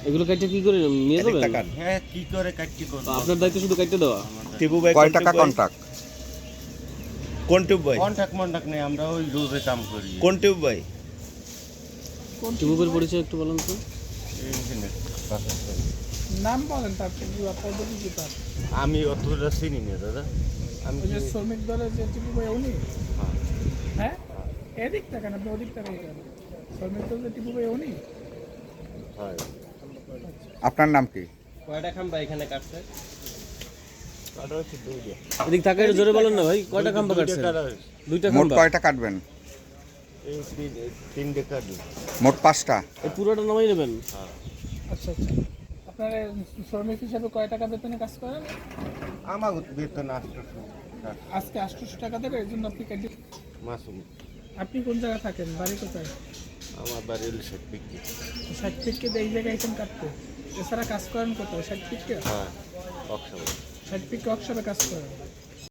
এগুলো কাটতে কি করে নিয়ে যাবেন? হ্যাঁ কি করে কাটতে করব? আপনার দায়িত্ব শুধু কাটতে দেওয়া। টিপু ভাই কয় টাকা কন্ট্রাক্ট? কোন টিপু ভাই? কন্টাক্ট নেই, আমরা ওই রোজে কাম করি। কোন টিপু ভাই? টিউবের পরিচয় একটু বলুন তো। এইখানে বাসা করি। নাম বলেন তার পদ্ধতি কি তার? আমি অতটা চিনি না দাদা। আমি ওই যে শ্রমিক দলের যে টিপু ভাই উনি? হ্যাঁ এদিক থাকেন আপনি ওদিক থাকেন কেন? শ্রমিক দল যে টিপু ভাই উনি? হয় আপনার নাম কি? কয়টা খাম্বা এখানে কাটছে? কাটা হচ্ছে দুইটা। এদিক থাকে একটু জোরে বলেন না ভাই, কয়টা খাম্বা কাটছে? কাটা হচ্ছে। দুইটা মোট খাম্বা। কয়টা কাটবেন? এই তিনটে কাটি। মোট 5টা। এই পুরোটা নামাই নেবেন? আচ্ছা আচ্ছা আপনার শ্রমিক হিসাবে কয় টাকা বেতনে কাজ করেন? আমার বেতন 800 আজকে 800 টাকা দেবে এই জন্য আপনি কেটে। মাসুম। আপনি কোন জায়গায় থাকেন? বাড়ি কোথায়? আমার বাড়ি হলো শেখপিকি। 60 ফিটকে এই জায়গায় আইটেম কাটতে, এছাড়া কাজ করেন কোথায়? 60 ফিটকে হ্যাঁ, কক্সবাজার। 60 ফিটকে ওয়ার্কশপে কাজ করেন।